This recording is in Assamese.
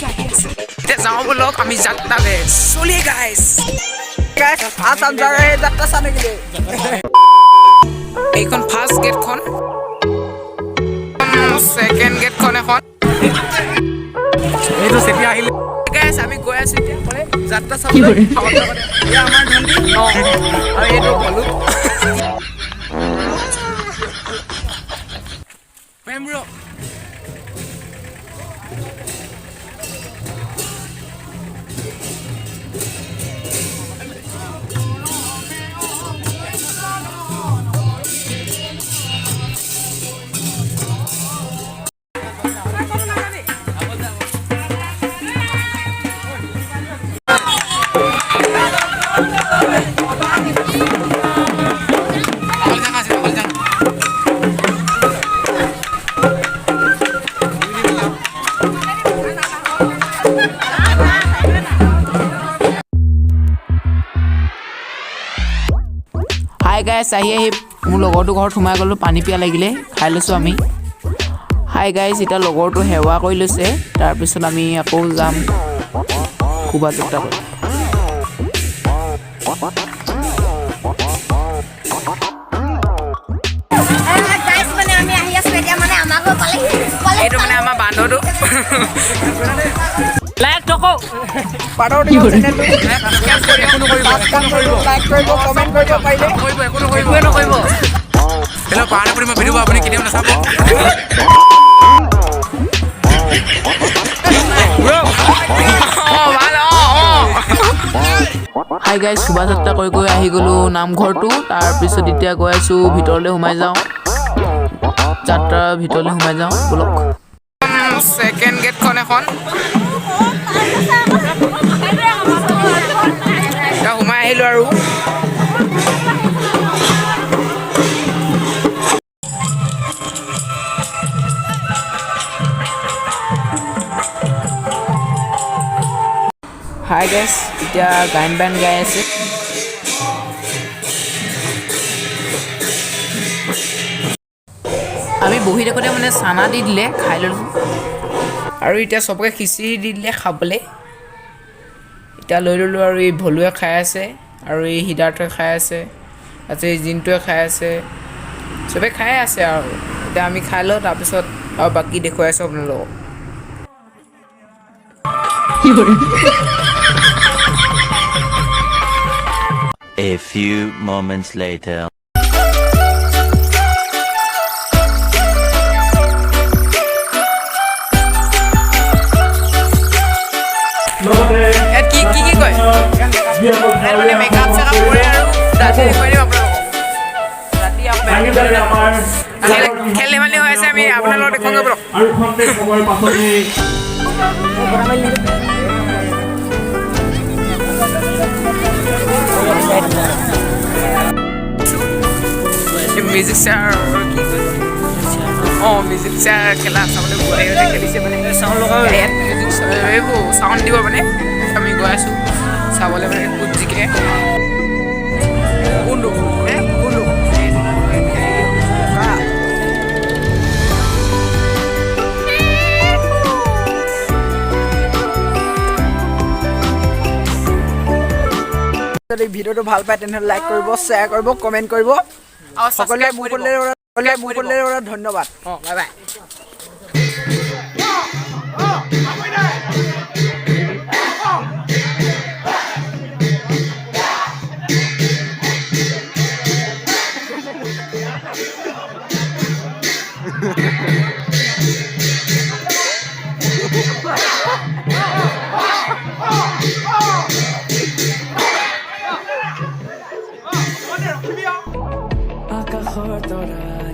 এতিয়া যাওঁ বলক আমি যাত্ৰালে চলি গাইছ আসাম জাগায় যাত্ৰা চানে গিলে এইখন ফাৰ্ষ্ট গেটখন সেকেন্ড গেটখন এখন এইটো চেতিয়া আহিলে গাইছ আমি গৈ আছো এতিয়া পৰে যাত্ৰা চাবলৈ এই আমাৰ ধন্দি আৰু এইটো বলু মেমব্ৰ হাই গাইছ আহি মোৰ লগৰটো ঘৰত সোমাই গ'লোঁ পানী পিয়া লাগিলে খাই লৈছোঁ আমি হাই গাইছ এতিয়া লগৰটো সেৱা কৰি লৈছে তাৰপিছত আমি আকৌ যাম শোভাযাত্ৰা কৰি এইটো মানে আমাৰ বান্ধৱটো লাইক টকো পাৰৰ দিও চেনেলটো সাবস্ক্ৰাইব কৰিব লাইক কৰিব কমেন্ট কৰিব পাৰিলে একো নকৰিব হেল্ল' পাহাৰে পৰি মই ভিডিঅ' আপুনি কেতিয়াও নাচাব হাই গাইছ শোভাযাত্ৰা কৰি গৈ আহি গ'লোঁ নামঘৰটো তাৰপিছত এতিয়া গৈ আছোঁ ভিতৰলৈ সোমাই যাওঁ যাত্ৰাৰ ভিতৰলৈ সোমাই যাওঁ বলক সেকেন্ড গেটখন এখন এতিয়া সোমাই আহিলোঁ আৰু হাই গাইছ এতিয়া গান বান গাই আছে আমি বহি থাকোঁতে মানে চানা দি দিলে খাই ল'লোঁ আৰু এতিয়া চবকে খিচিৰি দি দিলে খাবলৈ এতিয়া লৈ ল'লোঁ আৰু এই ভলুৱে খাই আছে আৰু এই সিদ্ধাৰ্থই খাই আছে তাৰপিছত এই জিনটোৱে খাই আছে চবে খাই আছে আৰু এতিয়া আমি খাই লওঁ তাৰপিছত আৰু বাকী দেখুৱাই আছোঁ আপোনালোকক A few moments later. কি কয় মানে মেকআপ চেকআপ কৰে আৰু ৰাতি দেখুৱাই দিম আপোনালোকক ৰাতি খেল ধেমালি হৈ আছে আমি আপোনালোকক দেখুৱাওঁগৈ বলক মিউজিক চেয়াৰ মিউজিক চেয়াৰ খেলা চাবলৈ বাহিৰতে খেলিছে মানে চাউণ্ড লগাওঁ ইয়াত মিউজিক এইবোৰ চাউণ্ড দিব মানে আমি গৈ আছোঁ চাবলৈ মানে ক'ত জিকে কোনটো যদি ভিডিঅ'টো ভাল পায় তেনেহ'লে লাইক কৰিব শ্বেয়াৰ কৰিব কমেণ্ট কৰিব সকলোৱে মোৰ ফালে ধন্যবাদ বাই বাই আকাশৰ তৰাই